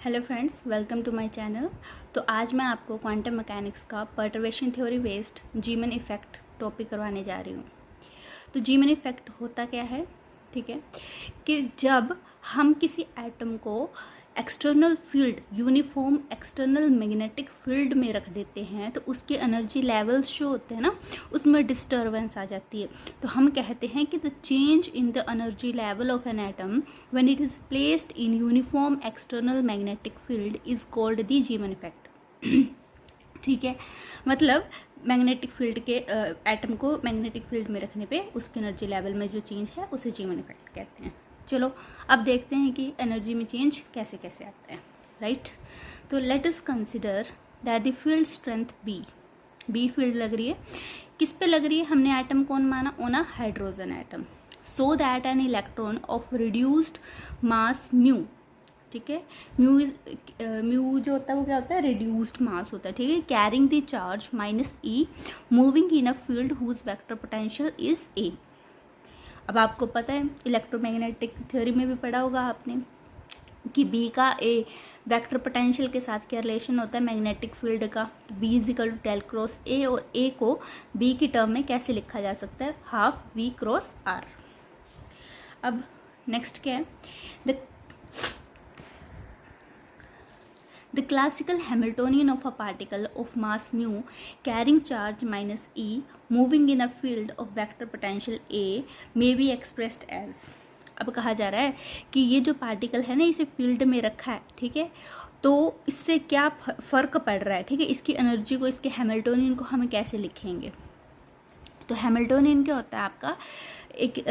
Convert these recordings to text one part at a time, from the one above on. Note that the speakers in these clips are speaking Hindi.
Hello friends, welcome to my channel. तो आज मैं आपको क्वांटम मैकेनिक्स का perturbation theory based Zeeman effect topic करवाने जा रही हूँ। तो जीमन इफ़ेक्ट होता क्या है, ठीक है, कि जब हम किसी एटम को external field, uniform external magnetic field में रख देते हैं तो उसके एनर्जी लेवल्स जो होते हैं ना, उसमें डिस्टर्बेंस आ जाती है। तो हम कहते हैं कि the change in the energy level of an atom when it is placed in uniform external magnetic field is called the जीमन effect. ठीक है, मतलब मैग्नेटिक फील्ड के एटम को मैग्नेटिक फील्ड में रखने पे उसके एनर्जी लेवल में जो चेंज है उसे जीमन इफेक्ट कहते हैं। चलो अब देखते हैं कि एनर्जी में चेंज कैसे कैसे आता है, राइट। तो let us consider that the field strength B field लग रही है। किस पे लग रही है? हमने एटम कौन माना? ओना hydrogen atom. So that an electron of reduced mass mu, ठीक है, म्यू जो होता है वो क्या होता है? रिड्यूस्ड मास होता है, ठीक है, carrying the charge minus e moving in a field whose vector potential is A. अब आपको पता है, इलेक्ट्रोमैग्नेटिक थ्योरी में भी पढ़ा होगा आपने कि बी का ए वेक्टर पोटेंशियल के साथ क्या रिलेशन होता है मैग्नेटिक फील्ड का। B is equal to del cross A, और ए को बी की टर्म में कैसे लिखा जा सकता है? Half v cross r. अब नेक्स्ट क्या है? The classical Hamiltonian of a particle of mass mu carrying charge minus e moving in a field of vector potential A may be expressed as। अब कहा जा रहा है कि ये जो पार्टिकल है ना, इसे फील्ड में रखा है, ठीक है, तो इससे क्या फ़र्क पड़ रहा है, ठीक है, इसकी एनर्जी को, इसके हैमिल्टोनियन को हम कैसे लिखेंगे? तो हैमिल्टोनियन क्या होता है आपका? एक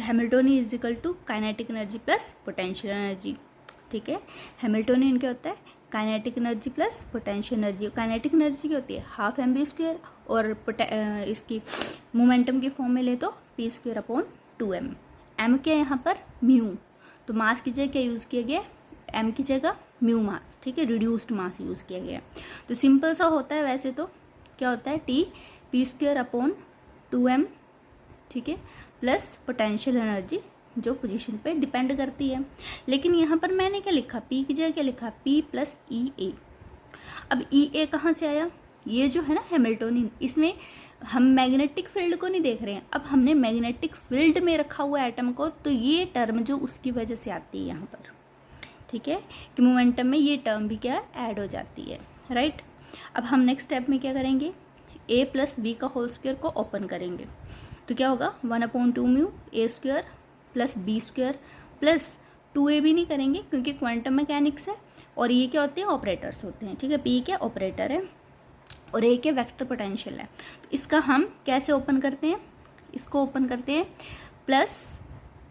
Hamiltonian is equal to kinetic energy plus potential energy, ठीक है। हैमिल्टोनियन क्या होता है? Kinetic energy plus potential energy. Kinetic energy क्या होती है? हाफ एम बी स्क्वेयर, और इसकी मोमेंटम की फॉर्म में ले तो P square upon 2m। M क्या है यहाँ पर? म्यू। तो मास की जगह क्या यूज़ किया गया? एम की जगह म्यू मास, ठीक है, रिड्यूस्ड मास यूज़ किया गया। तो सिंपल सा होता है वैसे तो, क्या होता है? T P square upon 2m, ठीक है, प्लस पोटेंशियल एनर्जी जो पोजीशन पे डिपेंड करती है। लेकिन यहाँ पर मैंने क्या लिखा? पी की जगह क्या लिखा? पी प्लस ई ए। अब ई ए कहाँ से आया? ये जो है ना हैमिल्टोनियन, इसमें हम मैग्नेटिक फील्ड को नहीं देख रहे हैं, अब हमने मैग्नेटिक फील्ड में रखा हुआ एटम को, तो ये टर्म जो उसकी वजह से आती है यहाँ पर, ठीक है, कि मोमेंटम में ये टर्म भी क्या ऐड हो जाती है, राइट। अब हम नेक्स्ट स्टेप में क्या करेंगे? ए प्लस बी का होल स्क्वायर को ओपन करेंगे, तो क्या होगा? 1/2 mu A square plus B square plus 2a भी नहीं करेंगे क्योंकि क्वांटम मैकेनिक्स है, और ये क्या होते हैं? ऑपरेटर्स होते हैं, ठीक है। पी क्या? ऑपरेटर है, और ए क्या? वेक्टर पोटेंशियल है। तो इसका हम कैसे ओपन करते हैं? इसको ओपन करते हैं plus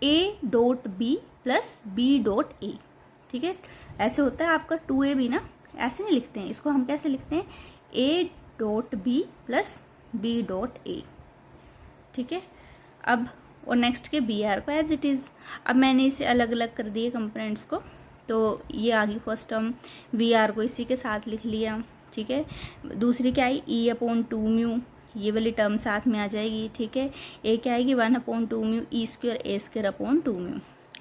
A dot B plus B dot A, ठीक है। ऐसे होता है आपका 2a भी ना, ऐसे नहीं लिखते हैं इसको, हम कैसे लिखते हैं? A dot B plus B dot A, ठीक है। अब और नेक्स्ट के बी आर को एज इट इज़। अब मैंने इसे अलग अलग कर दिए कंपोनेंट्स को, तो ये आ गई फर्स्ट टर्म, वी आर को इसी के साथ लिख लिया, ठीक है। दूसरी क्या आई? ई अपॉन 2 म्यू, ये वाली टर्म साथ में आ जाएगी, ठीक है। ए क्या आएगी? 1/2 म्यू ई स्क्वायर ए स्क्वायर अपॉन 2 म्यू।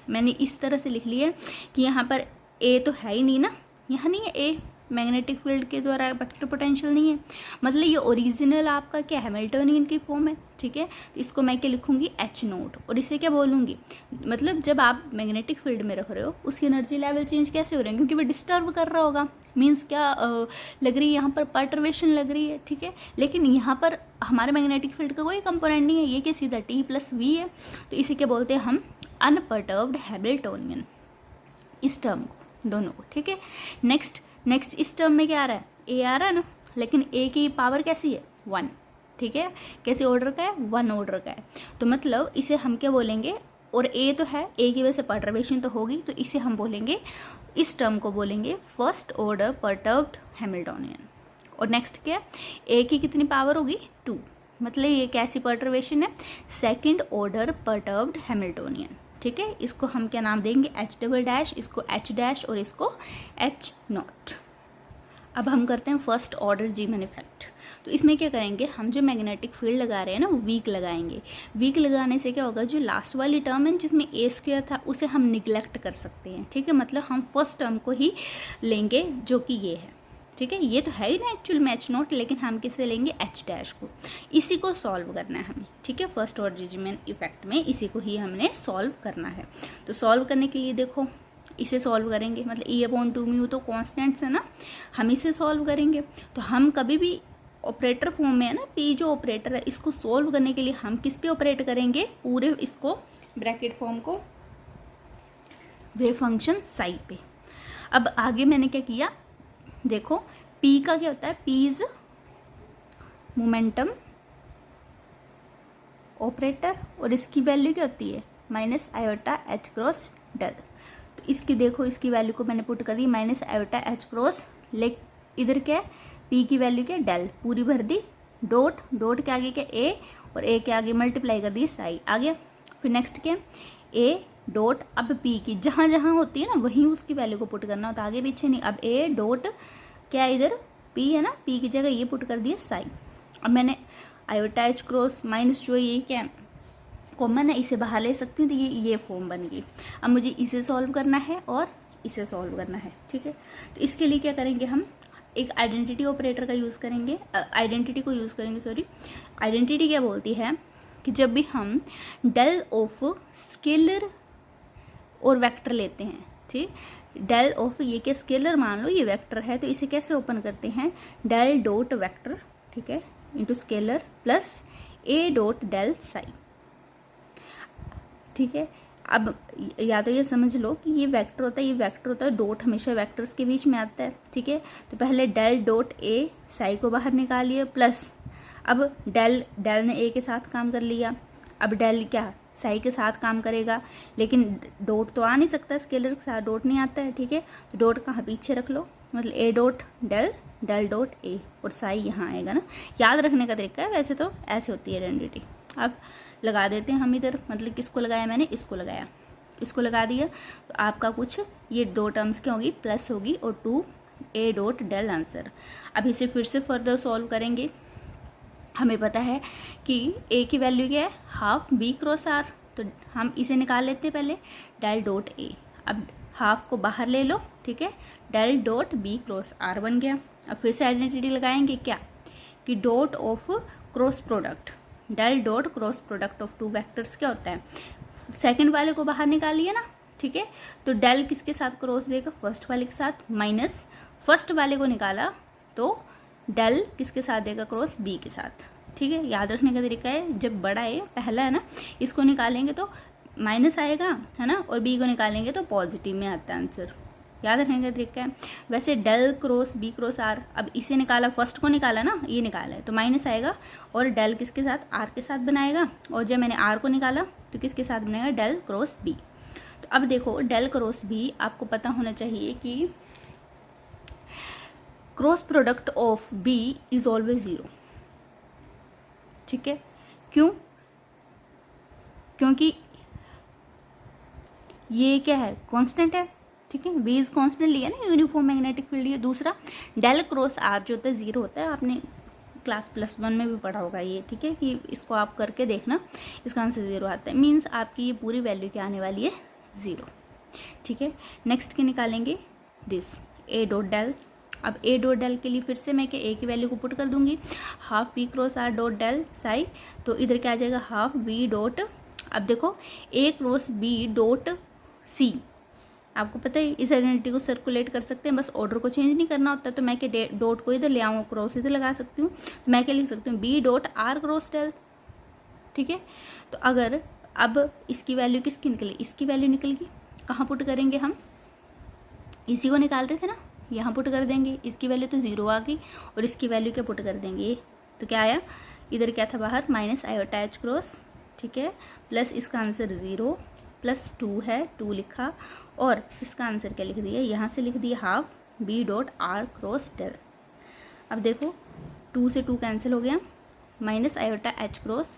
मैंने इस तरह से लिख लिया कि यहाँ पर ए तो है ही नहीं ना, यहाँ नहीं है ए, मैग्नेटिक फील्ड के द्वारा वेक्टर पोटेंशियल नहीं है, मतलब ये ओरिजिनल आपका क्या हैमिल्टोनियन की फॉर्म है, ठीक है। तो इसको मैं क्या लिखूंगी? एच नोट, और इसे क्या बोलूँगी? मतलब जब आप मैग्नेटिक फील्ड में रख रहे हो उसकी एनर्जी लेवल चेंज कैसे हो रहे हैं? क्योंकि वो डिस्टर्ब कर रहा होगा, मीन्स क्या लग रही है यहाँ पर? पर्टर्वेशन लग रही है, ठीक है। लेकिन यहाँ पर हमारे मैग्नेटिक फील्ड का कोई कंपोनेंट नहीं है, ये क्या सीधा टी प्लस वी है, तो इसे क्या बोलते हैं हम? अनपर्टर्ब्ड हैमिल्टोनियन, इस टर्म को, दोनों को, ठीक है। नेक्स्ट इस टर्म में क्या आ रहा है? ए आ रहा है ना, लेकिन ए की पावर कैसी है? 1, ठीक है। कैसे ऑर्डर का है? 1 ऑर्डर का है, तो मतलब इसे हम क्या बोलेंगे? और ए तो है, ए की वजह से पर्टर्वेशन तो होगी, तो इसे हम बोलेंगे, इस टर्म को बोलेंगे फर्स्ट ऑर्डर पर्टर्ब्ड हैमिल्टोनियन। और नेक्स्ट क्या? ए की कितनी पावर होगी? 2, मतलब ये कैसी पर्टर्वेशन है? सेकेंड ऑर्डर पर्टर्ब्ड हैमिल्टोनियन, ठीक है। इसको हम क्या नाम देंगे? एच डबल डैश, इसको एच डैश, और इसको एच नॉट। अब हम करते हैं फर्स्ट ऑर्डर जीमन इफेक्ट। तो इसमें क्या करेंगे, हम जो मैग्नेटिक फील्ड लगा रहे हैं ना वो वीक लगाएंगे। वीक लगाने से क्या होगा, जो लास्ट वाली टर्म है जिसमें ए स्क्वायर था उसे हम निगलेक्ट कर सकते हैं, ठीक है। मतलब हम फर्स्ट टर्म को ही लेंगे जो कि ये है, ठीक है। ये तो है ही ना एक्चुअल में एच नॉट, लेकिन हम किसे लेंगे, एच डैश को। इसी को सॉल्व करना है हमें, ठीक है। फर्स्ट ऑर्डर जीमन इफेक्ट में इसी को ही हमने सॉल्व करना है। तो सॉल्व करने के लिए देखो इसे सॉल्व करेंगे, मतलब E/2 तो कॉन्स्टेंट्स है ना, हम इसे सॉल्व करेंगे। तो हम कभी भी ऑपरेटर फॉर्म में है ना, पी जो ऑपरेटर है इसको सॉल्व करने के लिए हम किस पे ऑपरेट करेंगे, पूरे इसको ब्रैकेट फॉर्म को वेव फंक्शन साई पे। अब आगे मैंने क्या किया, देखो पी का क्या होता है, पी इज मोमेंटम ऑपरेटर और इसकी वैल्यू क्या होती है, minus iota H cross del. तो इसकी देखो, इसकी वैल्यू को मैंने पुट कर दी माइनस आयोटा एच क्रॉस, लेक इधर क्या है, पी की वैल्यू क्या है, डेल पूरी भर दी, डॉट डॉट के आगे क्या ए और ए के आगे मल्टीप्लाई कर दी साई, आ गया। फिर नेक्स्ट क्या, ए डॉट, अब पी की जहाँ जहाँ होती है ना वहीं उसकी वैल्यू को पुट करना होता है, आगे पीछे नहीं। अब ए डॉट क्या है, इधर पी है ना, पी की जगह ये पुट कर दिया साई। अब मैंने आयोटा एच क्रॉस माइनस जो ये क्या कॉमन है इसे बाहर ले सकती हूँ, तो ये फॉर्म बन गई। अब मुझे इसे सॉल्व करना है और इसे सॉल्व करना है, ठीक है। तो इसके लिए क्या करेंगे, हम एक आइडेंटिटी ऑपरेटर का यूज़ करेंगे, आइडेंटिटी को यूज़ करेंगे, सॉरी। आइडेंटिटी क्या बोलती है कि जब भी हम डेल ऑफ स्केलर और वेक्टर लेते हैं, ठीक, डेल ऑफ ये क्या स्केलर मान लो ये वेक्टर है, तो इसे कैसे ओपन करते हैं, डेल डॉट वेक्टर, ठीक है, into scalar plus A dot del psi, ठीक है। अब या तो ये समझ लो कि ये वेक्टर होता है, ये वेक्टर होता है, डॉट हमेशा वेक्टर्स के बीच में आता है, ठीक है। तो पहले डेल डॉट ए साई को बाहर निकालिए, प्लस अब डेल ने ए के साथ काम कर लिया, अब डेल क्या साई के साथ काम करेगा, लेकिन डॉट तो आ नहीं सकता, स्केलर के साथ डॉट नहीं आता है, ठीक है। तो डॉट कहाँ पीछे रख लो, मतलब A dot del, del dot A और साई यहाँ आएगा ना, याद रखने का तरीका है, वैसे तो ऐसे होती है आइडेंटिटी। अब लगा देते हैं हम इधर, मतलब किसको लगाया मैंने, इसको लगाया, इसको लगा दिया। तो आपका कुछ ये दो टर्म्स क्या होगी, प्लस होगी और 2 ए डॉट डेल आंसर। अब इसे फिर से फर्दर सॉल्व करेंगे। हमें पता है कि ए की वैल्यू क्या है, हाफ बी क्रॉस आर, तो हम इसे निकाल लेते हैं पहले, डेल डॉट ए। अब हाफ को बाहर ले लो, ठीक है, del dot B cross r बन गया। अब फिर से आइडेंटिटी लगाएंगे क्या, कि dot of cross product, del dot cross product of two vectors क्या होता है, सेकंड वाले को बाहर निकालिए ना, ठीक है। तो डेल किसके साथ क्रॉस देगा, फर्स्ट वाले के साथ, माइनस फर्स्ट वाले को निकाला तो डेल किसके साथ देगा, क्रॉस बी के साथ, ठीक है। याद रखने का तरीका है, जब बड़ा है पहला है ना, इसको निकालेंगे तो माइनस आएगा, है ना, और बी को निकालेंगे तो पॉजिटिव में आता है आंसर, याद रखने का तरीका है। वैसे del cross B cross r, अब इसे निकाला, फर्स्ट को निकाला ना, ये निकाला है तो माइनस आएगा, और डेल किसके साथ, आर के साथ बनाएगा, और जब मैंने आर को निकाला तो किसके साथ बनेगा, डेल क्रॉस बी। तो अब देखो डेल क्रॉस बी, आपको पता होना चाहिए कि cross product of B is always 0, ठीक है। क्यों, क्योंकि ये क्या है, कांस्टेंट है, ठीक है, बी इज कांस्टेंट लिया ना, यूनिफॉर्म मैग्नेटिक फील्ड। ये दूसरा डेल क्रॉस आर जो होता है 0 होता है, आपने क्लास +1 में भी पढ़ा होगा ये, ठीक है, कि इसको आप करके देखना, इसका आंसर 0 आता है, मीन्स आपकी ये पूरी वैल्यू क्या आने वाली है, 0, ठीक है। नेक्स्ट के निकालेंगे दिस ए डॉट डेल। अब ए डॉट डेल के लिए फिर से मैं क्या ए की वैल्यू को पुट कर दूंगी, half B cross r dot del psi, तो इधर क्या आ जाएगा, हाफ बी डॉट, अब देखो ए क्रॉस बी डॉट सी, आपको पता है इस आइडेंटिटी को सर्कुलेट कर सकते हैं, बस ऑर्डर को चेंज नहीं करना होता। तो मैं क्या डॉट को इधर ले आऊँ, क्रॉस इधर लगा सकती हूँ, तो मैं क्या लिख सकती हूँ, B dot r cross del, ठीक है। तो अगर अब इसकी वैल्यू किसकी निकली, इसकी वैल्यू निकल गई, कहाँ पुट करेंगे हम, इसी को निकाल रहे थे ना, यहाँ पुट कर देंगे, इसकी वैल्यू तो 0 आ गई, और इसकी वैल्यू क्या पुट कर देंगे, तो क्या आया, इधर क्या था बाहर, माइनस आयोटा एच क्रॉस, ठीक है, प्लस इसका आंसर 0 प्लस 2 है, 2 लिखा, और इसका आंसर क्या लिख दिया, यहाँ से लिख दिया half B dot r cross del. अब देखो 2 से 2 कैंसिल हो गया, minus iota H cross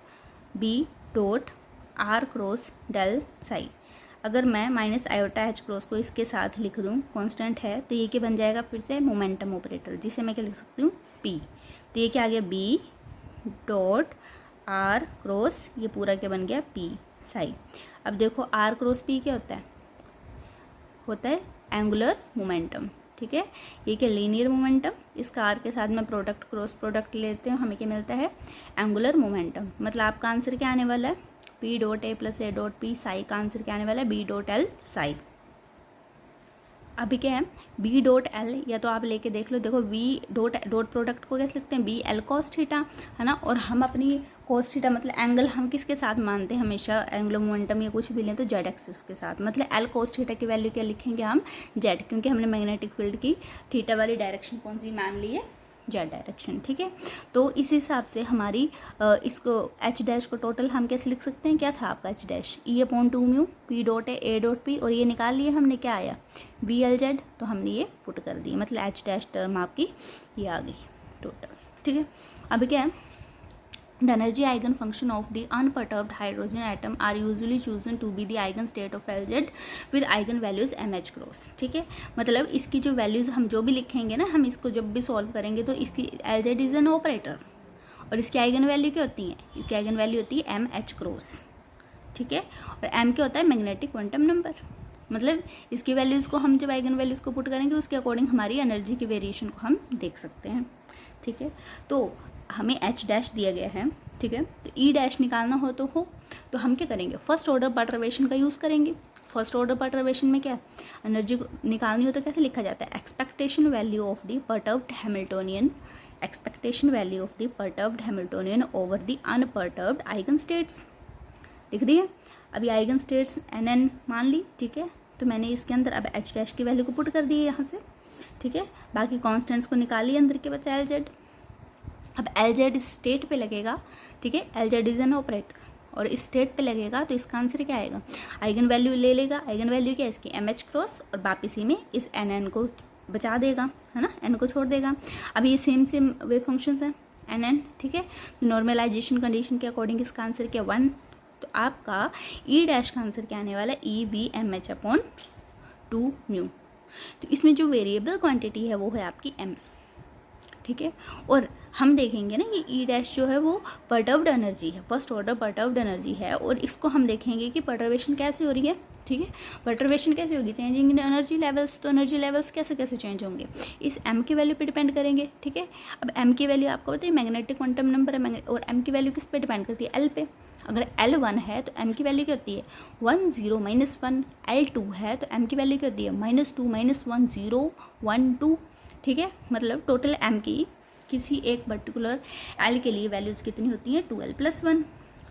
B dot r cross del psi. अगर मैं माइनस आयोटा एच क्रॉस को इसके साथ लिख दूँ, कांस्टेंट है, तो ये क्या बन जाएगा फिर से मोमेंटम ऑपरेटर, जिसे मैं क्या लिख सकती हूँ पी। तो ये क्या आ गया बी डॉट आर क्रॉस, ये पूरा क्या बन गया पी साई। अब देखो आर क्रॉस पी क्या होता है एंगुलर मोमेंटम, ठीक है। ये क्या लीनियर मोमेंटम, इसका आर के साथ में प्रोडक्ट क्रॉस प्रोडक्ट लेते हैं, हमें क्या मिलता है एंगुलर मोमेंटम। मतलब आपका आंसर क्या आने वाला है P dot A plus A dot P Sai का आंसर क्या आने वाला है बी डॉट एल साई। अभी क्या है बी डॉट एल, या तो आप लेके देख लो, देखो बी डॉट प्रोडक्ट को कैसे लिखते हैं बी एल कॉस थीटा, है ना। और हम अपनी कॉस थीटा मतलब एंगल हम किसके साथ मानते हैं हमेशा, एंगुलर मोमेंटम या कुछ भी लें तो जेड एक्सिस के साथ, मतलब एल कॉस थीटा की वैल्यू क्या लिखेंगे हम जेड, क्योंकि हमने मैग्नेटिक फील्ड की थीटा वाली डायरेक्शन कौन सी मान ली है जेड डायरेक्शन, ठीक है। तो इस हिसाब से हमारी इसको एच डैश को टोटल हम कैसे लिख सकते हैं, क्या था आपका H dash E upon 2 mu P dot A dot P, और ये निकाल लिए हमने, क्या आया वी एल जेड, तो हमने ये पुट कर दिए, मतलब एच डैश टर्म आपकी ये आ गई टोटल, ठीक है। अभी क्या है the energy eigen function of the unperturbed hydrogen atom are usually chosen to be the eigen state of Lz with eigen values mh cross, ठीक है। मतलब इसकी जो वैल्यूज़ हम जो भी लिखेंगे ना, हम इसको जब भी सॉल्व करेंगे तो इसकी Lz इज एन ऑपरेटर, और इसकी आइगन वैल्यू क्या होती है, इसकी आइगन वैल्यू होती है mh क्रॉस, ठीक है। और m क्या होता है मैग्नेटिक क्वांटम नंबर, मतलब इसकी वैल्यूज़ को हम जब आइगन वैल्यूज़ को पुट करेंगे उसके अकॉर्डिंग हमारी एनर्जी की वेरिएशन को हम देख सकते हैं, ठीक है। तो हमें एच डैश दिया गया है, ठीक है। तो ई डैश निकालना हो तो हम क्या करेंगे फर्स्ट ऑर्डर परटर्वेशन का यूज़ करेंगे। फर्स्ट ऑर्डर परटर्वेशन में क्या एनर्जी निकालनी हो तो कैसे लिखा जाता है expectation value of the perturbed Hamiltonian, expectation value of the perturbed Hamiltonian over the unperturbed eigen states, लिख दिए। अभी आइगन स्टेट्स एन मान ली, ठीक है। तो मैंने इसके अंदर अब एच डैश की वैल्यू को पुट कर दी है यहाँ से, ठीक है। बाकी कॉन्स्टेंट्स को निकालिए अंदर के बचा एल जेड। अब एल जेड स्टेट पे लगेगा, ठीक है, L Z is an operator और इस स्टेट पे लगेगा, तो इसका आंसर क्या आएगा आइगन वैल्यू ले लेगा। आइगन वैल्यू क्या है इसकी एम एच क्रॉस, और वापिस ही में इस एन एन को बचा देगा, है ना, एन को छोड़ देगा। अब ये सेम वेव फंक्शंस हैं एन एन, ठीक है। तो नॉर्मलाइजेशन कंडीशन के अकॉर्डिंग इसका आंसर क्या 1, तो आपका ई डैश का आंसर क्या आने वाला है e v m h upon 2 mu. तो इसमें जो वेरिएबल क्वांटिटी है वो है आपकी एम, ठीक है। और हम देखेंगे ना ये ई डैश जो है वो परटर्ब्ड एनर्जी है, फर्स्ट ऑर्डर परटर्ब्ड एनर्जी है, और इसको हम देखेंगे कि परटर्वेशन कैसे हो रही है, ठीक है। परटर्वेशन कैसे होगी चेंजिंग इन एनर्जी लेवल्स, तो एनर्जी लेवल्स कैसे कैसे चेंज होंगे इस एम की वैल्यू पे डिपेंड करेंगे, ठीक है। अब एम की वैल्यू आपको बताइए मैग्नेटिक क्वांटम नंबर है, और एम की वैल्यू किस पे डिपेंड करती है एल पे। अगर एल 1 है तो एम की वैल्यू क्या होती है 1 0 -1, एल 2 है तो एम की वैल्यू क्या होती है -2 -1 0 1 2, ठीक है। मतलब टोटल एम की किसी एक पर्टिकुलर एल के लिए वैल्यूज़ कितनी होती हैं 12+1।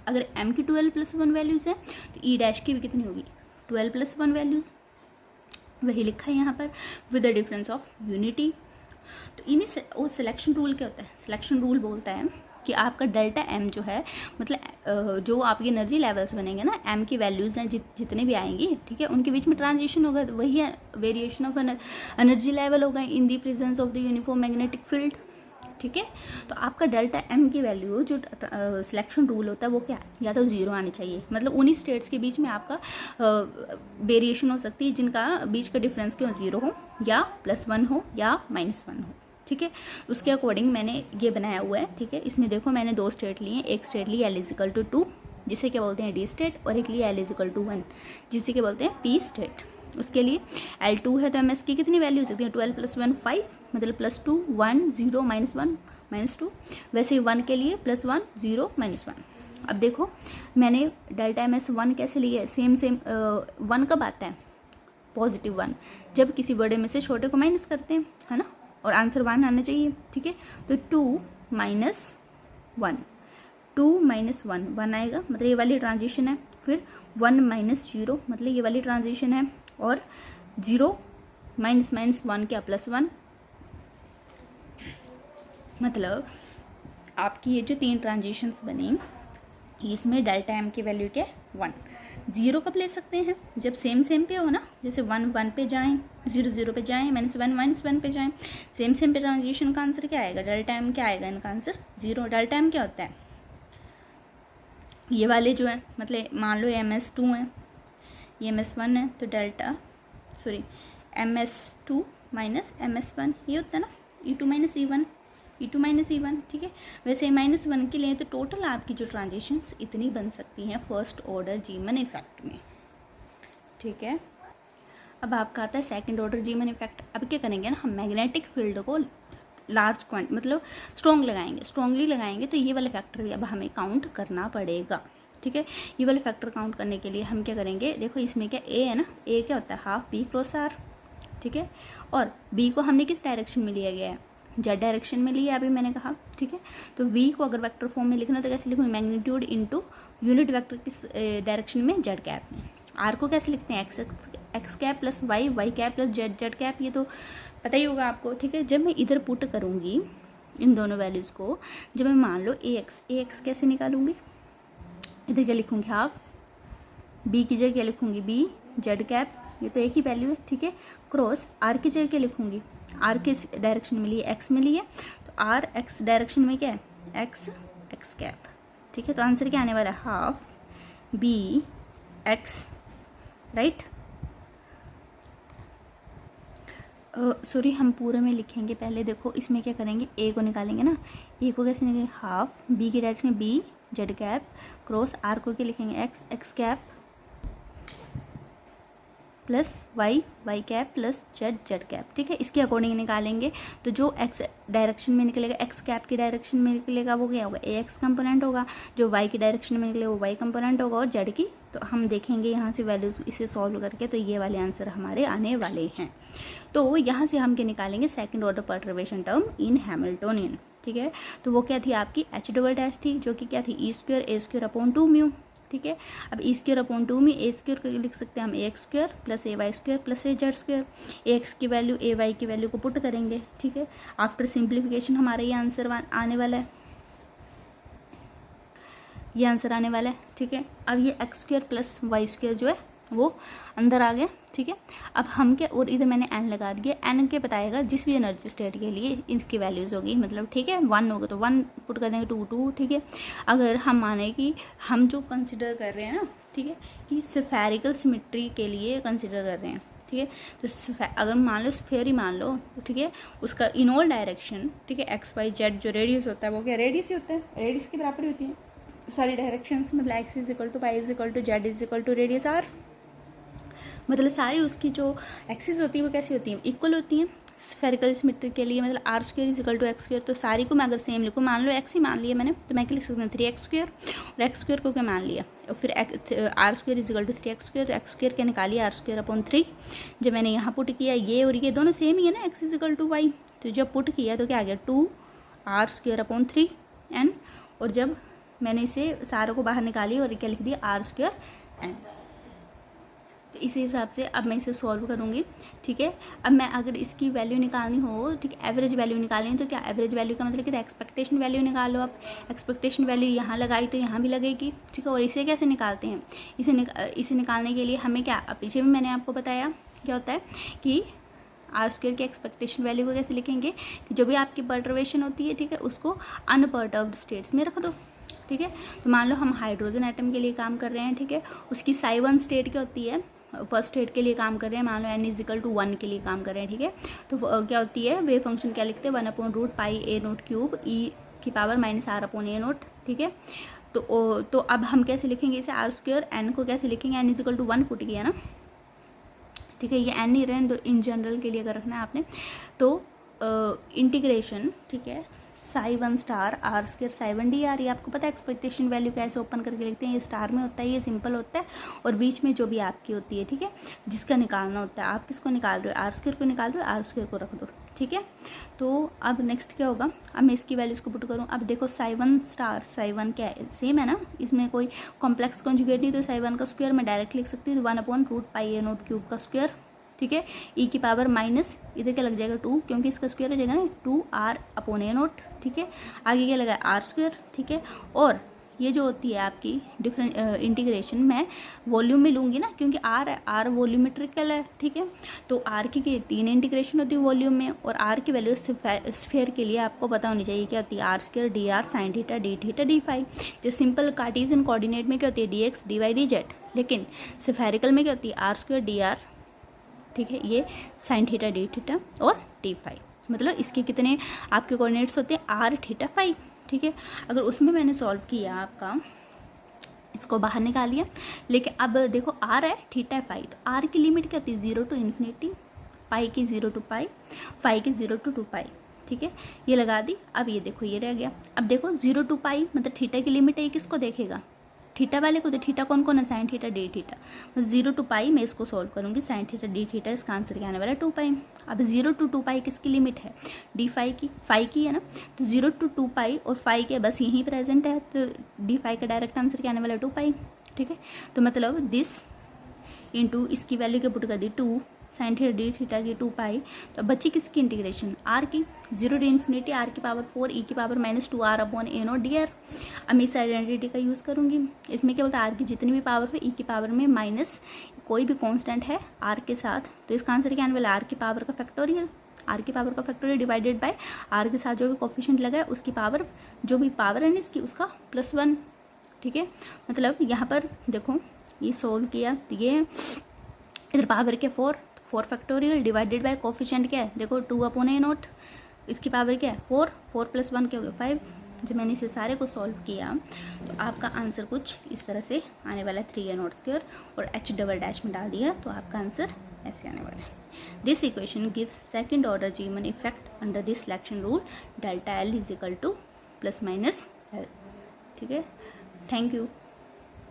अगर एम की 12+1 वैल्यूज़ है तो ई डैश की भी कितनी होगी 12+1 वैल्यूज़, वही लिखा है यहाँ पर with the difference of unity. तो इन्हीं वो सिलेक्शन रूल क्या होता है, सिलेक्शन रूल बोलता है कि आपका डेल्टा एम जो है मतलब जो आपकी एनर्जी लेवल्स बनेंगे ना एम की वैल्यूज़ हैं जितने भी आएंगी, ठीक है, उनके बीच में ट्रांजिशन होगा, वही वेरिएशन ऑफ एनर्जी लेवल होगा in the presence of the uniform magnetic field, ठीक है। तो आपका डेल्टा एम की वैल्यू जो सिलेक्शन रूल होता है वो क्या है या तो 0 आनी चाहिए, मतलब उन्हीं स्टेट्स के बीच में आपका वेरिएशन हो सकती है जिनका बीच का डिफरेंस क्यों 0 हो या +1 हो या -1 हो, ठीक है। उसके अकॉर्डिंग मैंने ये बनाया हुआ है, ठीक है। इसमें देखो मैंने 2 स्टेट लिए, एक स्टेट ली L = 2 जिसे क्या बोलते हैं डी स्टेट, और एक लिए L = 1 जिसे क्या बोलते हैं पी स्टेट। उसके लिए L2 है तो एम एस की कितनी वैल्यू हो सकती है 12 + 1 5, मतलब +2 1 0 -1 -2। वैसे ही 1 के लिए +1 0 -1। अब देखो मैंने डेल्टा एम एस 1 कैसे लिया है, सेम 1 कब आता है पॉजिटिव 1 जब किसी बड़े में से छोटे को माइनस करते हैं, है ना, और आंसर 1 आना चाहिए, ठीक है। तो 2 - 1 2 - 1 1 आएगा, मतलब ये वाली ट्रांजिशन है। फिर 1 - 0 मतलब ये वाली ट्रांजिशन है, और 0 -1 क्या +1, मतलब आपकी ये जो 3 ट्रांजिशंस बनी इसमें डेल्टा एम की वैल्यू क्या 1। 0 कब ले सकते हैं जब सेम पे हो ना, जैसे 1 1 पे जाएं, 0 0 पे जाएं, -1 -1 पे जाएं, सेम पे ट्रांजिशन का आंसर क्या आएगा डेल्टा एम क्या आएगा, इनका आंसर 0। डेल्टा एम क्या होता है ये वाले जो है, मतलब मान लो MS2 है, ये ms1 है तो डेल्टा ms2 माइनस ms1 ये होता है ना, e2 माइनस e1 ठीक है। वैसे -1 के लिए तो टोटल आपकी जो ट्रांजिशंस इतनी बन सकती हैं फर्स्ट ऑर्डर जीमन इफेक्ट में, ठीक है। अब आपका आता है सेकंड ऑर्डर जीमन इफेक्ट। अब क्या करेंगे ना, हम मैग्नेटिक फील्ड को लार्ज मतलब स्ट्रॉन्गली लगाएंगे तो ये वाला फैक्टर भी अब हमें काउंट करना पड़ेगा, ठीक है। ये वाले फैक्टर काउंट करने के लिए हम क्या करेंगे, देखो इसमें क्या ए है ना, ए क्या होता है हाफ बी क्रॉस आर, ठीक है। और बी को हमने किस डायरेक्शन में लिया गया है, जेड डायरेक्शन में लिया अभी मैंने कहा, ठीक है। तो वी को अगर वेक्टर फॉर्म में लिखना तो कैसे लिखूँगी, मैग्नीट्यूड इनटू यूनिट वेक्टर किस डायरेक्शन में, जेड कैप में। आर को कैसे लिखते हैं, x cap plus y cap plus z cap, ये तो पता ही होगा आपको, ठीक है। जब मैं इधर पुट करूँगी इन दोनों वैल्यूज़ को, जब मैं मान लो ए एक्स कैसे निकालूंगी, इधर क्या लिखूँगी हाफ, बी की जगह क्या लिखूँगी बी, जेड कैप ये तो एक ही वैल्यू है, ठीक है। क्रॉस आर की जगह क्या लिखूँगी, आर किस डायरेक्शन में लिए, एक्स में लिए, तो आर एक्स डायरेक्शन में क्या है, एक्स कैप, ठीक है। तो आंसर क्या आने वाला है, half B x, right. Sorry हम पूरे में लिखेंगे पहले। देखो इसमें क्या करेंगे, ए को निकालेंगे ना, ए को कैसे निकालेंगे, हाफ बी की डायरेक्शन में B z cap, cross r को क्या लिखेंगे, x cap plus y cap plus z cap, ठीक है। इसके अकॉर्डिंग निकालेंगे तो जो एक्स डायरेक्शन में निकलेगा, एक्स कैप की डायरेक्शन में निकलेगा वो क्या होगा, ए एक्स कंपोनेंट होगा, जो वाई की डायरेक्शन में निकलेगा वो वाई कंपोनेंट होगा, और जेड की तो हम देखेंगे यहाँ से वैल्यूज़ इसे सॉल्व करके, तो ये वाले आंसर हमारे आने वाले हैं। तो यहाँ से हम क्या निकालेंगे, second order perturbation term in Hamiltonian, ठीक है। तो वो क्या थी आपकी एच डबल डैश थी, जो कि क्या थी ई स्क्वायर अपॉन 2 म्यू, ठीक है। अब ई स्क्वायर अपॉन 2 में ए स्क्वायर को लिख सकते हैं हम ए एक्स स्क्वायर प्लस ए वाई स्क्वायर प्लस ए जेड स्क्वायर, ए एक्स की वैल्यू ए वाई की वैल्यू को पुट करेंगे, ठीक है। आफ्टर सिंप्लीफिकेशन हमारा ये आंसर आने वाला है, ये आंसर आने वाला है, ठीक है। अब ये x square plus y square जो है वो अंदर आ गया, ठीक है। अब हम क्या, और इधर मैंने एन लगा दिया, एन के बताएगा जिस भी एनर्जी स्टेट के लिए इसकी वैल्यूज़ होगी, मतलब ठीक है 1 होगा तो 1 पुट कर देंगे, 2 ठीक है। अगर हम माने कि हम जो कंसिडर कर रहे हैं ना, ठीक है, कि स्फेरिकल सिमेट्री के लिए कंसिडर कर रहे हैं, ठीक है। तो अगर मान लो स्फेयर ही मान लो, ठीक है, उसका इन ऑल डायरेक्शन, ठीक है, एक्स वाई जेड जो रेडियस होता है वो क्या रेडियस ही होता है, रेडियस की बराबर होती है सारी डायरेक्शंस, मतलब x is equal to y is equal to z is equal to radius r, मतलब सारी उसकी जो एक्सिस होती है वो कैसी होती हैं, इक्वल होती हैं स्फेरिकल सिमेट्री के लिए, मतलब r square is equal to x square. तो सारी को मैं अगर सेम लिखूँ, मान लो एक्स ही मान लिया मैंने, तो मैं क्या लिख सकती हूँ 3x स्क्वायर, और एक्स स्क्वायर को क्या मान लिया, और फिर r square is equal to 3x square, तो एक्स स्क्वायर क्या निकालिए आर स्क्वायर अपॉन 3। जब मैंने यहाँ पुट किया, ये और ये दोनों सेम ही है ना, x is equal to y, तो जब पुट किया तो क्या आ गया 2 आर स्क्वायर अपॉन 3 एन, और जब मैंने इसे सारों को बाहर निकाली और क्या लिख दिया आर स्क्वायर एन। तो इसी हिसाब से अब मैं इसे सॉल्व करूँगी, ठीक है। अब मैं अगर इसकी वैल्यू निकालनी हो, ठीक है, एवरेज वैल्यू निकालनी है, तो क्या एवरेज वैल्यू का मतलब कि एक्सपेक्टेशन वैल्यू निकालो आप, एक्सपेक्टेशन वैल्यू यहाँ लगाई तो यहाँ भी लगेगी, ठीक है। और इसे कैसे निकालते हैं, इसे निकालने के लिए हमें क्या, पीछे भी मैंने आपको बताया क्या होता है कि आर स्क्वायर की एक्सपेक्टेशन वैल्यू को कैसे लिखेंगे, कि जो भी आपकी पर्टर्बेशन होती है, ठीक है, उसको अनपर्टर्ब्ड स्टेट्स में रख दो, ठीक है। तो मान लो हम हाइड्रोजन एटम के लिए काम कर रहे हैं, ठीक है, उसकी साई 1 स्टेट क्या होती है, फर्स्ट स्टेट के लिए काम कर रहे हैं, मान लो n इजिकल टू 1 के लिए काम कर रहे हैं, ठीक है। तो क्या होती है वेव फंक्शन, क्या लिखते हैं 1/√πa0³ e की पावर -r/a0, ठीक है। तो अब हम कैसे लिखेंगे इसे, आर स्क्वायर एन को कैसे लिखेंगे, n इजिकल टू 1 पुट किया ना, ठीक है, ये एन ही रहे, तो इन जनरल के लिए अगर रखना है आपने तो इंटीग्रेशन, ठीक है, psi 1 star r square psi 1 d r, ये आपको पता है एक्सपेक्टेशन वैल्यू कैसे ओपन करके लिखते हैं, ये स्टार में होता है, ये सिंपल होता है, और बीच में जो भी आपकी होती है, ठीक है, जिसका निकालना होता है, आप किसको निकाल रहे हो, आर स्क्वायर को निकाल रहे हो, आर स्क्वायर को रख दो, ठीक है। तो अब नेक्स्ट क्या होगा, अब मैं इसकी वैल्यूज़ को पुट करूँ। अब देखो साई 1 स्टार साई 1 क्या है, सेम है ना, इसमें कोई कॉम्प्लेक्स कॉन्जुगेट नहीं, तो साई 1 का स्क्वायर मैं डायरेक्ट लिख सकती हूँ, तो 1/√πa0³ का स्क्वायर, ठीक है, ई की पावर माइनस इधर क्या लग जाएगा 2, क्योंकि इसका स्क्वायर हो जाएगा ना 2r/a0, ठीक है। आगे क्या लगा आर स्क्वायर, ठीक है। और ये जो होती है आपकी डिफरेंट इंटीग्रेशन मैं वॉल्यूम में लूँगी ना, क्योंकि आर वॉल्यूमेट्रिकल है, ठीक है। तो आर की 3 इंटीग्रेशन होती है वॉल्यूम में, और आर की वैल्यू स्फेयर के लिए आपको पता होनी चाहिए क्या होती है, r square d r sine theta d theta d phi. जो सिंपल कार्टेशियन कोऑर्डिनेट में क्या होती है dx dy dz, लेकिन स्फेरिकल में क्या होती है आर स्क्वायर डी आर, ठीक है, ये साइन थीटा डी थीटा और डी फाई, मतलब इसके कितने आपके कोऑर्डिनेट्स होते हैं आर थीटा फाई, ठीक है। अगर उसमें मैंने सॉल्व किया आपका, इसको बाहर निकालिए, लेकिन अब देखो आर है थीटा है फाई, तो आर की लिमिट क्या होती है 0 to इन्फिनिटी, पाई की 0 to पाई, फाई की 0 to 2 पाई, ठीक है, ये लगा दी। अब ये देखो ये रह गया, अब देखो 0 to पाई मतलब थीटा की लिमिट है, ये किसको देखेगा थीटा वाले को, तो थीटा कौन कौन है साइन थीटा डी थीटा, मतलब 0 to पाई मैं इसको सॉल्व करूँगी साइन थीटा डी थीटा, इसका आंसर क्या आने वाला है 2 पाई। अब 0 to 2 पाई किसकी लिमिट है डी फाई की है ना, तो 0 to 2 पाई और फाई के बस यहीं प्रेजेंट है, तो डी फाई का डायरेक्ट आंसर क्या आने वाला है 2 पाई, ठीक है। तो मतलब दिस इंटू इसकी वैल्यू क्या पुट कर दी 2 साइन थीटा डी थीटा की 2 पाई, तो बच्ची किसकी इंटीग्रेशन आर की 0 to इन्फिनिटी आर की पावर 4 ई की power -2 r upon a naught d r. अब मैं इस आइडेंटिटी का यूज़ करूँगी, इसमें क्या बोलता है आर की जितनी भी पावर हो ई की पावर में माइनस कोई भी कांस्टेंट है आर के साथ, तो इसका आंसर क्या आने वाला है आर की पावर का फैक्टोरियल, आर की पावर का फैक्टोरियल डिवाइडेड बाय आर के साथ जो भी कोफिशिएंट लगा है उसकी पावर, जो भी पावर है ना इसकी उसका +1, ठीक है। मतलब यहाँ पर देखो ये सोल्व किया, ये इधर पावर के 4 फैक्टोरियल डिवाइडेड बाय कोफिशिएंट क्या है देखो 2 अपॉन ए नॉट, इसकी पावर क्या है 4 + 1 क्या हो गया 5। जब मैंने इसे सारे को सॉल्व किया तो आपका आंसर कुछ इस तरह से आने वाला है 3a नॉट स्क्वायर, और h डबल डैश में डाल दिया तो आपका आंसर ऐसे आने वाला है। This equation gives second order जीमन effect under this selection rule delta L = ±L, ठीक है। Thank you.